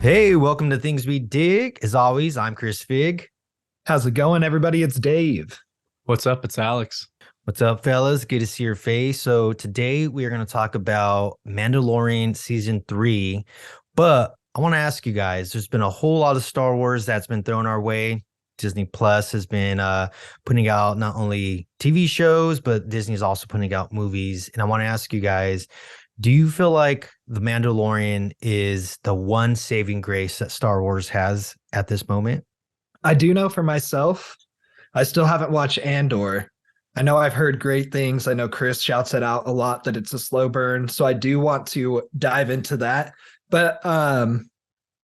Hey, welcome to Things We Dig. As always, I'm Chris Fig. How's it going, everybody? It's Dave. What's up? It's Alex. What's up, fellas? Good to see your face. So today we are going to talk about Mandalorian season 3, but I want to ask you guys, there's been a whole lot of Star Wars that's been thrown our way. Disney Plus has been putting out not only TV shows, but Disney's also putting out movies. And I want to ask you guys, do you feel like The Mandalorian is the one saving grace that Star Wars has at this moment? I do know for myself, I still haven't watched Andor. I know I've heard great things. I know Chris shouts it out a lot that it's a slow burn. So I do want to dive into that. But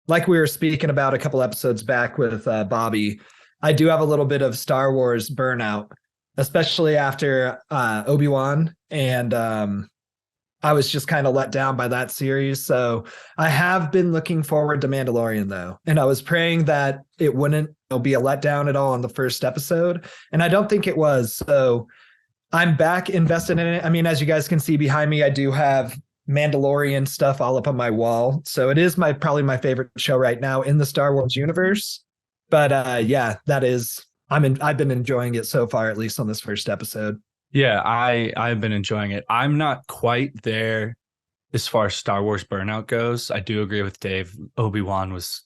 like we were speaking about a couple episodes back with Bobby, I do have a little bit of Star Wars burnout, especially after Obi-Wan. And I was just kind of let down by that series. So I have been looking forward to Mandalorian, though. And I was praying that it wouldn't be a letdown at all in the first episode. And I don't think it was. So I'm back invested in it. I mean, as you guys can see behind me, I do have Mandalorian stuff all up on my wall. So it is probably my favorite show right now in the Star Wars universe. But yeah, that is, I've been enjoying it so far, at least on this first episode. Yeah, I've been enjoying it. I'm not quite there as far as Star Wars burnout goes. I do agree with Dave. Obi-Wan was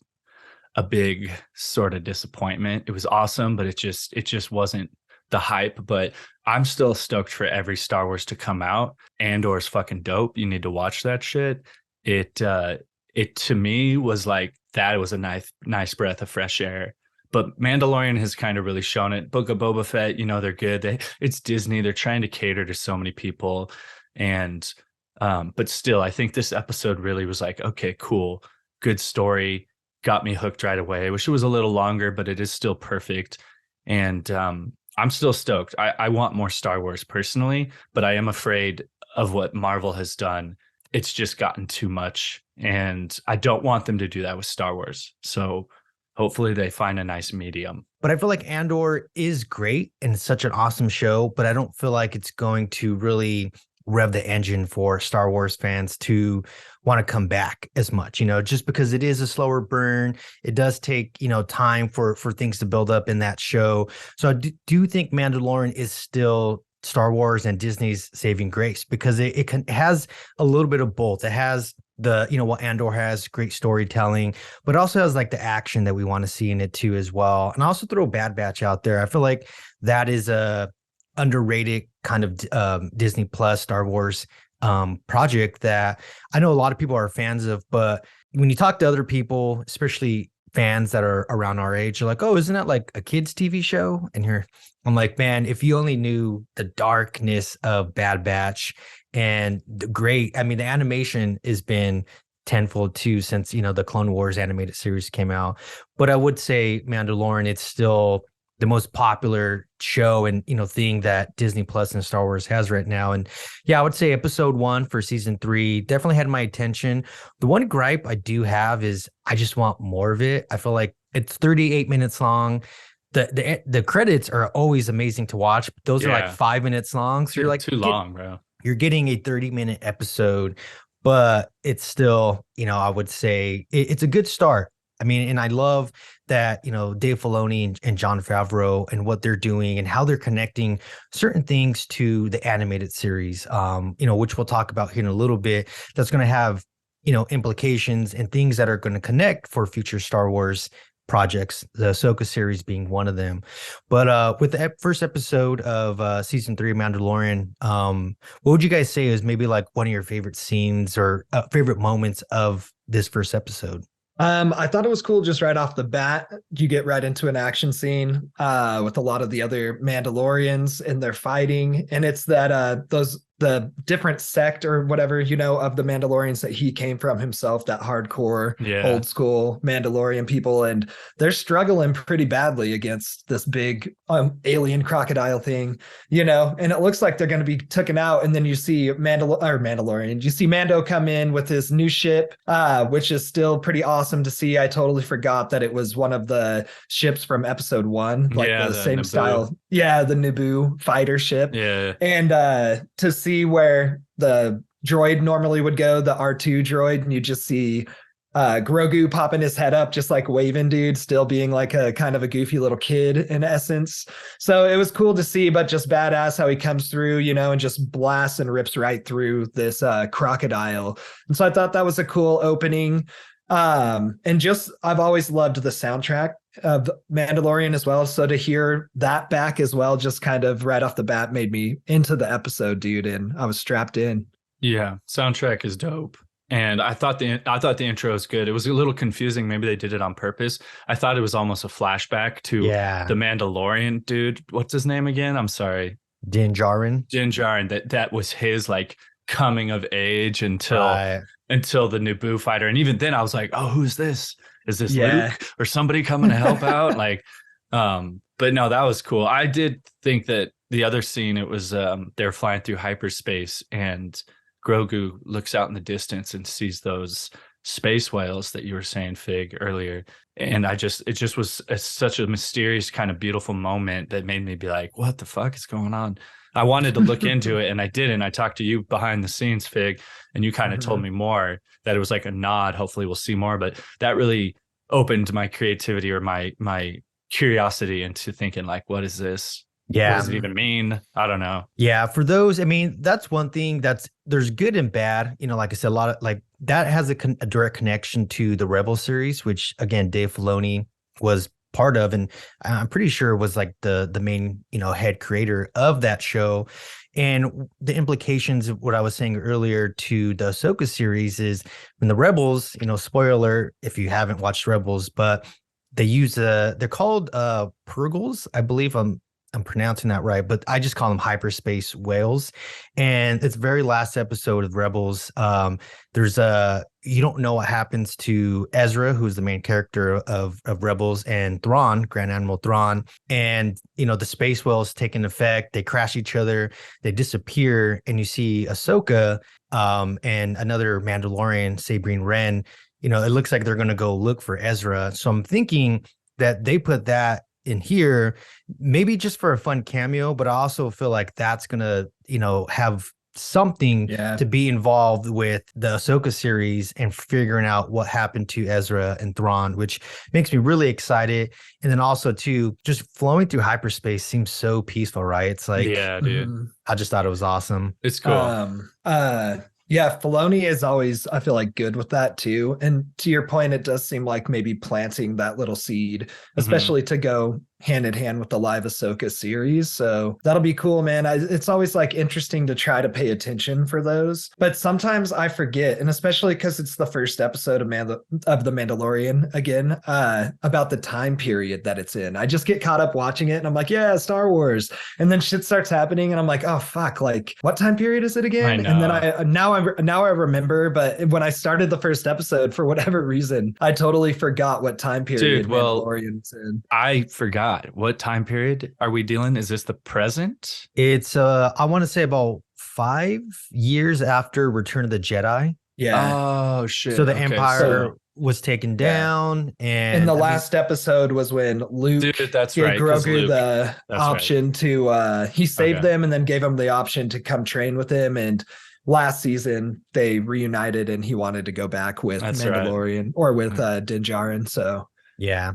a big sort of disappointment. It was awesome, but it just wasn't the hype. But I'm still stoked for every Star Wars to come out. Andor is fucking dope. You need to watch that shit. It to me was like that. It was a nice breath of fresh air. But Mandalorian has kind of really shown it. Book of Boba Fett, they're good. It's Disney. They're trying to cater to so many people. And but still, I think this episode really was like, okay, cool. Good story. Got me hooked right away. I wish it was a little longer, but it is still perfect. And I'm still stoked. I want more Star Wars personally, but I am afraid of what Marvel has done. It's just gotten too much. And I don't want them to do that with Star Wars. So hopefully they find a nice medium. But I feel like Andor is great and it's such an awesome show, but I don't feel like it's going to really rev the engine for Star Wars fans to want to come back as much, just because it is a slower burn. It does take, time for things to build up in that show. So I do think Mandalorian is still Star Wars and Disney's saving grace because it has a little bit of both. It has what Andor has, great storytelling, but also has like the action that we want to see in it too as well. And I also throw Bad Batch out there. I feel like that is a underrated kind of Disney Plus Star Wars project that I know a lot of people are fans of, but when you talk to other people, especially fans that are around our age, you're like, oh, isn't that like a kid's TV show? And I'm like, man, if you only knew the darkness of Bad Batch and the animation has been tenfold too since, the Clone Wars animated series came out. But I would say Mandalorian, it's still the most popular show and, thing that Disney Plus and Star Wars has right now. And yeah, I would say episode 1 for season 3 definitely had my attention. The one gripe I do have is I just want more of it. I feel like it's 38 minutes long. The credits are always amazing to watch. But those are like 5 minutes long. So you're like too long, bro. You're getting a 30-minute episode, but it's still, I would say it's a good start. I mean, and I love that, Dave Filoni and Jon Favreau and what they're doing and how they're connecting certain things to the animated series, which we'll talk about here in a little bit. That's going to have, implications and things that are going to connect for future Star Wars projects, the Ahsoka series being one of them. But with the first episode of season 3 of Mandalorian, what would you guys say is maybe like one of your favorite scenes or favorite moments of this first episode? I thought it was cool just right off the bat. You get right into an action scene with a lot of the other Mandalorians and they're fighting. And it's that the different sect or whatever, of the Mandalorians that he came from himself, that hardcore, old school Mandalorian people. And they're struggling pretty badly against this big alien crocodile thing, and it looks like they're going to be taken out. And then you see Mandalorian, you see Mando come in with his new ship, which is still pretty awesome to see. I totally forgot that it was one of the ships from episode 1, like the same Naboo style. Yeah, the Naboo fighter ship. Yeah. And to see where the droid normally would go, the R2 droid, and you just see Grogu popping his head up, just like waving, dude, still being like a kind of a goofy little kid in essence. So it was cool to see, but just badass how he comes through, and just blasts and rips right through this crocodile. And so I thought that was a cool opening. And just I've always loved the soundtrack of Mandalorian as well. So to hear that back as well, just kind of right off the bat made me into the episode, dude, and I was strapped in. Yeah, soundtrack is dope. And I thought the intro was good. It was a little confusing. Maybe they did it on purpose. I thought it was almost a flashback to the Mandalorian dude. What's his name again? I'm sorry. Din Djarin. Din Djarin. That was his like coming of age until the Naboo fighter. And even then I was like, oh, who's this? Is this Luke or somebody coming to help out? Like, but no, that was cool. I did think that the other scene, it was they're flying through hyperspace and Grogu looks out in the distance and sees those space whales that you were saying, Fig, earlier. And it just was such a mysterious kind of beautiful moment that made me be like, what the fuck is going on? I wanted to look into it and I didn't. I talked to you behind the scenes, Fig, and you kind of told me more, that it was like a nod. Hopefully we'll see more, but that really opened my creativity or my curiosity into thinking like, what is this? Yeah. What does it even mean? I don't know. Yeah. For those, I mean, that's one thing there's good and bad. Like I said, a lot of like that has a direct connection to the Rebel series, which again, Dave Filoni was part of, and I'm pretty sure was like the main, head creator of that show. And the implications of what I was saying earlier to the Ahsoka series is when the Rebels, spoiler alert if you haven't watched Rebels, but they use they're called Purgles, I believe. I'm pronouncing that right, but I just call them hyperspace whales. And it's the very last episode of Rebels. There's you don't know what happens to Ezra, who's the main character of Rebels, and Thrawn, Grand Admiral Thrawn. And, the space whales take an effect. They crash each other. They disappear. And you see Ahsoka and another Mandalorian, Sabrine Wren. It looks like they're going to go look for Ezra. So I'm thinking that they put that in here, maybe just for a fun cameo, but I also feel like that's gonna, have something to be involved with the Ahsoka series and figuring out what happened to Ezra and Thrawn, which makes me really excited. And then also too, just flowing through hyperspace seems so peaceful, right? It's like, yeah, dude. I just thought it was awesome. It's cool. Yeah, Filoni is always, I feel like, good with that too. And to your point, it does seem like maybe planting that little seed, especially to go hand in hand with the live Ahsoka series. So that'll be cool, man. It's always like interesting to try to pay attention for those. But sometimes I forget, and especially because it's the first episode of The Mandalorian again, about the time period that it's in. I just get caught up watching it and I'm like, yeah, Star Wars. And then shit starts happening and I'm like, oh, fuck, like what time period is it again? And then now I remember, but when I started the first episode, for whatever reason, I totally forgot what time period Mandalorian's in. I forgot. What time period are we dealing? Is this the present? It's I want to say about 5 years after Return of the Jedi. Yeah. Oh shit. So the Empire was taken down, and the last episode was when Luke gave Grogu the option to he saved them and then gave him the option to come train with him. And last season they reunited and he wanted to go back with Mandalorian or with Din Djarin. So yeah.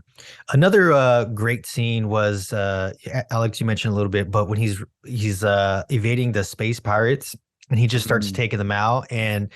Another great scene was Alex, you mentioned a little bit, but when he's evading the space pirates and he just starts taking them out. And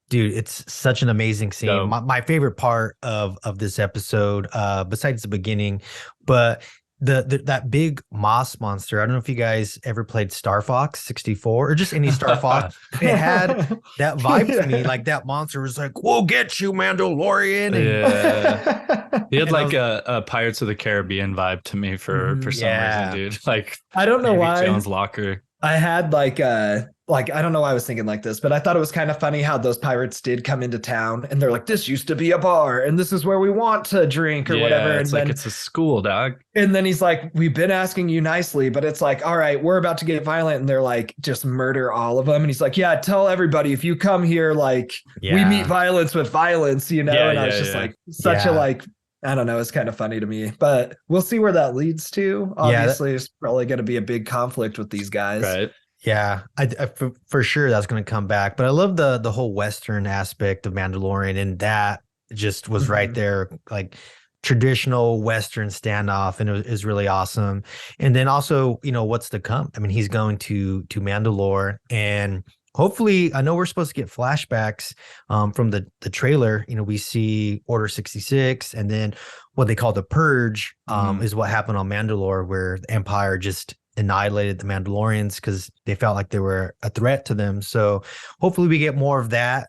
dude, it's such an amazing scene. My favorite part of this episode, besides the beginning, but that big moss monster. I don't know if you guys ever played Star Fox 64 or just any Star Fox. It had that vibe to me. Like that monster was like, "We'll get you, Mandalorian." And he had like a Pirates of the Caribbean vibe to me for some reason, dude. Like I don't know why. Jones Locker. I had like I don't know why I was thinking like this, but I thought it was kind of funny how those pirates did come into town and they're like, this used to be a bar and this is where we want to drink or whatever. It's and like it's a school, dog. And then he's like, we've been asking you nicely, but it's like, all right, we're about to get violent. And they're like, just murder all of them. And he's like, yeah, tell everybody if you come here, like we meet violence with violence, and I was just like, such a like, I don't know. It's kind of funny to me, but we'll see where that leads to. Obviously, it's probably going to be a big conflict with these guys. Right. Yeah, I for sure that's going to come back. But I love the whole Western aspect of Mandalorian, and that just was right Mhm. there, like traditional Western standoff, and it was really awesome. And then also, what's to come. I mean, he's going to Mandalore, and hopefully, I know we're supposed to get flashbacks from the trailer. We see Order 66, and then what they call the Purge is what happened on Mandalore, where the Empire just annihilated the Mandalorians because they felt like they were a threat to them. So hopefully we get more of that,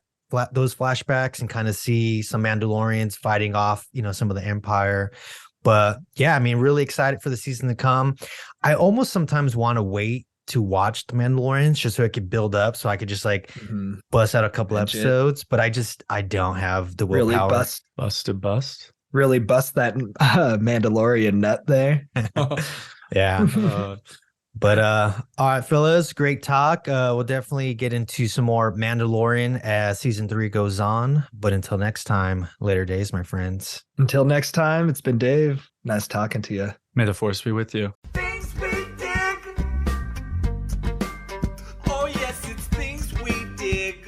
those flashbacks, and kind of see some Mandalorians fighting off, some of the Empire. But yeah, I mean, really excited for the season to come. I almost sometimes want to wait to watch the Mandalorians just so it could build up, so I could just like Mhm. bust out a couple Binge it. episodes. But I don't have the Really willpower. Bust. really bust that Mandalorian nut there. Yeah. Uh, But all right, fellas, great talk. We'll definitely get into some more Mandalorian as season 3 goes on. But until next time, later days, my friends. Until next time, it's been Dave. Nice talking to you. May the force be with you. Things we dig. Oh, yes, it's things we dig.